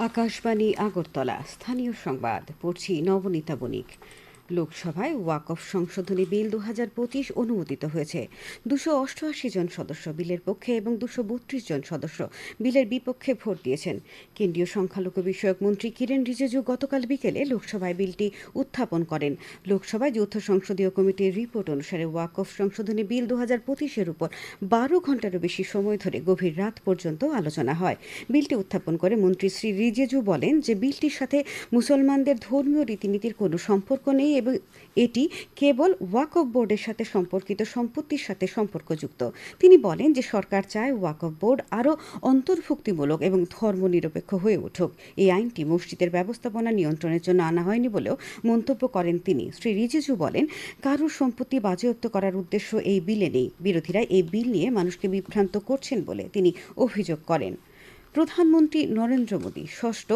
আকাশবাণী আগরতলা, স্থানীয় সংবাদ পড়ছি নবনীতা বণিক। লোকসভায় ওয়াকফ সংশোধনী বিল 2025 অনুমোদিত হয়েছে। 288 জন সদস্য বিলের পক্ষে এবং 232 জন সদস্য বিলের বিপক্ষে ভোট দিয়েছেন। কেন্দ্রীয় সংখ্যালঘু বিষয়ক মন্ত্রী কিরেন রিজিজু গতকাল বিকেলে লোকসভায় বিলটি উত্থাপন করেন। লোকসভায় যৌথ সংসদীয় কমিটির রিপোর্ট অনুসারে ওয়াকফ সংশোধনী বিল 2025-এর উপর 12 ঘণ্টারও বেশি সময় ধরে গভীর রাত পর্যন্ত আলোচনা হয়। বিলটি উত্থাপন করে মন্ত্রী শ্রী রিজিজু বলেন যে বিলটির সাথে মুসলমানদের ধর্মীয় রীতিনীতির কোনো সম্পর্ক নেই এবং এটি কেবল ওয়াকফ বোর্ডের সাথে সম্পর্কিত সম্পত্তির সাথে সম্পর্কযুক্ত। তিনি বলেন যে সরকার চায় ওয়াকফ বোর্ড আরও অন্তর্ভুক্তিমূলক এবং ধর্মনিরপেক্ষ হয়ে উঠুক। এই আইনটি মসজিদের ব্যবস্থাপনা নিয়ন্ত্রণের জন্য আনা হয়নি বলেও মন্তব্য করেন তিনি। শ্রী রিজিজু বলেন, কারোর সম্পত্তি বাজেয়াপ্ত করার উদ্দেশ্য এই বিলে নেই। বিরোধীরা এই বিল নিয়ে মানুষকে বিভ্রান্ত করছেন বলে তিনি অভিযোগ করেন। প্রধানমন্ত্রী নরেন্দ্র মোদী ষষ্ঠ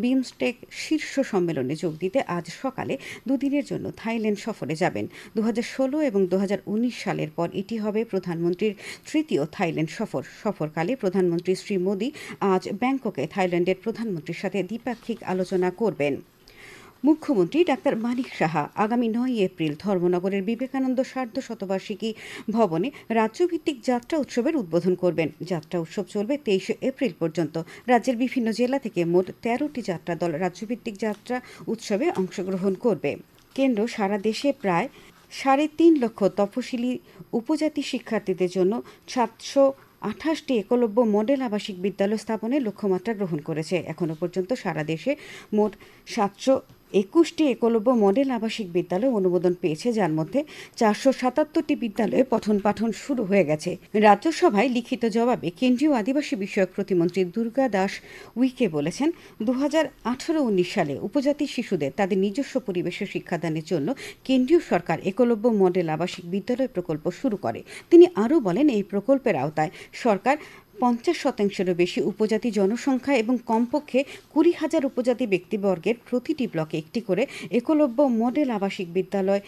বিমস্টেক শীর্ষ সম্মেলনে যোগ দিতে আজ সকালে দুদিনের জন্য থাইল্যান্ড সফরে যাবেন। 2016 এবং 2019 সালের পর এটি হবে প্রধানমন্ত্রীর তৃতীয় থাইল্যান্ড সফর। সফরকালে প্রধানমন্ত্রী শ্রী মোদী আজ ব্যাংককে থাইল্যান্ডের প্রধানমন্ত্রীর সাথে দ্বিপাক্ষিক আলোচনা করবেন। মুখ্যমন্ত্রী ডাক্তার মানিক সাহা আগামী 9 এপ্রিল ধর্মনগরের বিবেকানন্দ সার্ধশতবার্ষিকী ভবনে রাজ্যভিত্তিক যাত্রা উৎসবের উদ্বোধন করবেন। যাত্রা উৎসব চলবে 23 এপ্রিল পর্যন্ত। রাজ্যের বিভিন্ন জেলা থেকে মোট 13টি যাত্রা দল রাজ্যভিত্তিক যাত্রা উৎসবে অংশগ্রহণ করবে। কেন্দ্র সারা দেশে প্রায় 3.5 লক্ষ তফসিলি উপজাতি শিক্ষার্থীদের জন্য 728টি একলব্য মডেল আবাসিক বিদ্যালয় স্থাপনের লক্ষ্যমাত্রা গ্রহণ করেছে। এখনো পর্যন্ত সারা দেশে মোট 721টি একলব্য মডেল আবাসিক বিদ্যালয় অনুমোদন পেয়েছে, যার মধ্যে 477টি বিদ্যালয়ে পঠন পাঠন শুরু হয়ে গেছে। রাজ্যসভায় লিখিত জবাবে কেন্দ্রীয় আদিবাসী বিষয়ক প্রতিমন্ত্রী দুর্গা দাস উইকে বলেছেন, 2018-19 সালে উপজাতি শিশুদের তাদের নিজস্ব পরিবেশে শিক্ষাদানের জন্য কেন্দ্রীয় সরকার একলব্য মডেল আবাসিক বিদ্যালয় প্রকল্প শুরু করে। তিনি আরও বলেন, এই প্রকল্পের আওতায় সরকার 50%-এরও বেশি উপজাতি জনসংখ্যা এবং কমপক্ষে 20,000 উপজাতি ব্যক্তিবর্গের প্রতিটি ব্লকে একটি করে একলব্য মডেল আবাসিক বিদ্যালয়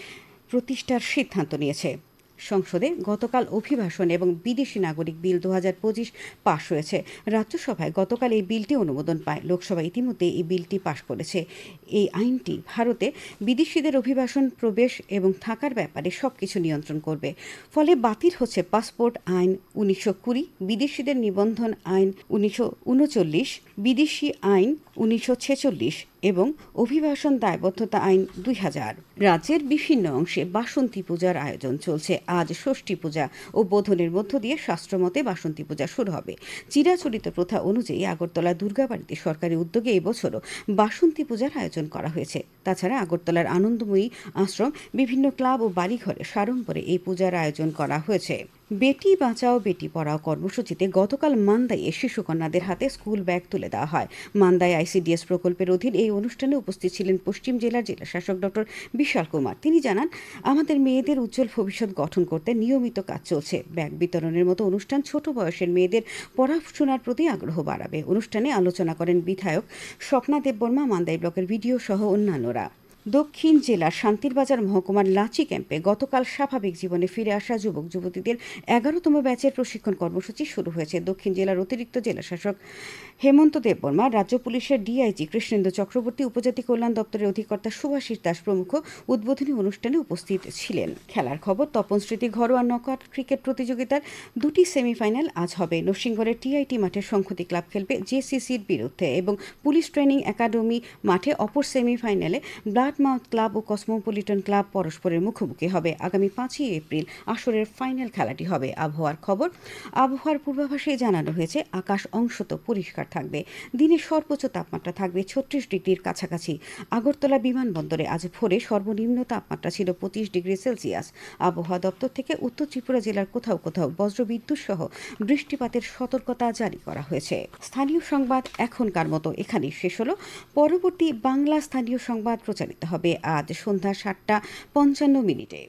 প্রতিষ্ঠার সিদ্ধান্ত নিয়েছে। সংসদে গতকাল অভিবাসন এবং বিদেশি নাগরিক বিল 2025 পাশ হয়েছে। রাজ্যসভায় গতকাল এই বিলটি অনুমোদন পায়। লোকসভা ইতিমধ্যে এই বিলটি পাশ করেছে। এই আইনটি ভারতে বিদেশিদের অভিবাসন, প্রবেশ এবং থাকার ব্যাপারে সবকিছু নিয়ন্ত্রণ করবে। ফলে বাতিল হচ্ছে পাসপোর্ট আইন 1920, বিদেশিদের নিবন্ধন আইন 1939, বিদেশি আইন 1946 এবং অভিবাসন দায়বদ্ধতা আইন 2000। রাজ্যের বিভিন্ন অংশে বাসন্তী পূজার আয়োজন চলছে। আজ ষষ্ঠী পূজা ও বোধনের মধ্য দিয়ে শাস্ত্রমতে বাসন্তী পূজা শুরু হবে। চিরাচরিত প্রথা অনুযায়ী আগরতলা দুর্গাবাড়িতে সরকারি উদ্যোগে এবছরও বাসন্তী পূজার আয়োজন করা হয়েছে। তাছাড়া আগরতলার আনন্দময়ী আশ্রম, বিভিন্ন ক্লাব ও বাড়িঘরে সাড়ম্বরে এই পূজার আয়োজন করা হয়েছে। বেটি বাঁচাও বেটি পড়াও কর্মসূচিতে গতকাল মান্দাইয়ে শিশুকন্যাদের হাতে স্কুল ব্যাগ তুলে দেওয়া হয়। মান্দাই ICDS প্রকল্পের অধীন এই অনুষ্ঠানে উপস্থিত ছিলেন পশ্চিম জেলার জেলাশাসক ডক্টর বিশাল কুমার। তিনি জানান, আমাদের মেয়েদের উজ্জ্বল ভবিষ্যৎ গঠন করতে নিয়মিত কাজ চলছে। ব্যাগ বিতরণের মতো অনুষ্ঠান ছোট বয়সের মেয়েদের পড়াশোনার প্রতি আগ্রহ বাড়াবে। অনুষ্ঠানে আলোচনা করেন বিধায়ক স্বপ্না দেববর্মা, মান্দাই ব্লকের ভিডিও সহ অন্যান্যরা। দক্ষিণ জেলার শান্তিরবাজার মহকুমার লাচি ক্যাম্পে গতকাল স্বাভাবিক জীবনে ফিরে আসা যুবক যুবতীদের 11তম ব্যাচের প্রশিক্ষণ কর্মসূচি শুরু হয়েছে। দক্ষিণ জেলার অতিরিক্ত জেলাশাসক হেমন্ত দেববর্মা, রাজ্য পুলিশের DIG কৃষ্ণেন্দু চক্রবর্তী, উপজাতি কল্যাণ দপ্তরের অধিকর্তা শুভাশিস দাস প্রমুখ উদ্বোধনী অনুষ্ঠানে উপস্থিত ছিলেন। খেলার খবর, তপন স্মৃতি ঘরোয়া নকআউট ক্রিকেট প্রতিযোগিতার 2টি সেমিফাইনাল আজ হবে। নরসিংগড়ের TIT মাঠে সংহতি ক্লাব খেলবে JCCর বিরুদ্ধে এবং পুলিশ ট্রেনিং একাডেমি মাঠে অপর সেমিফাইনালে ব্লাডমাউথ ক্লাব ও কসমোপলিটন ক্লাব পরস্পরের মুখোমুখি হবে। আগামী 5 এপ্রিল আসরের ফাইনাল খেলাটি হবে। আবহাওয়ার খবর, আবহাওয়ার পূর্বাভাসে জানানো হয়েছে আকাশ অংশত পরিষ্কার থাকবে। দিনের সর্বোচ্চ তাপমাত্রা থাকবে 36 ডিগ্রির কাছাকাছি। আগরতলা বিমানবন্দরে আজ ভোরে সর্বনিম্ন তাপমাত্রা ছিল 25 ডিগ্রি সেলসিয়াস। আবহাওয়া দপ্তর থেকে উত্তর ত্রিপুরা জেলার কোথাও কোথাও বজ্রবিদ্যুৎ সহ বৃষ্টিপাতের সতর্কতা জারি করা হয়েছে। স্থানীয় সংবাদ এখনকার মতো এখানেই শেষ হলো। পরবর্তী বাংলা স্থানীয় সংবাদ প্রচারিত হবে আজ সন্ধ্যা 7টা 55 মিনিটে।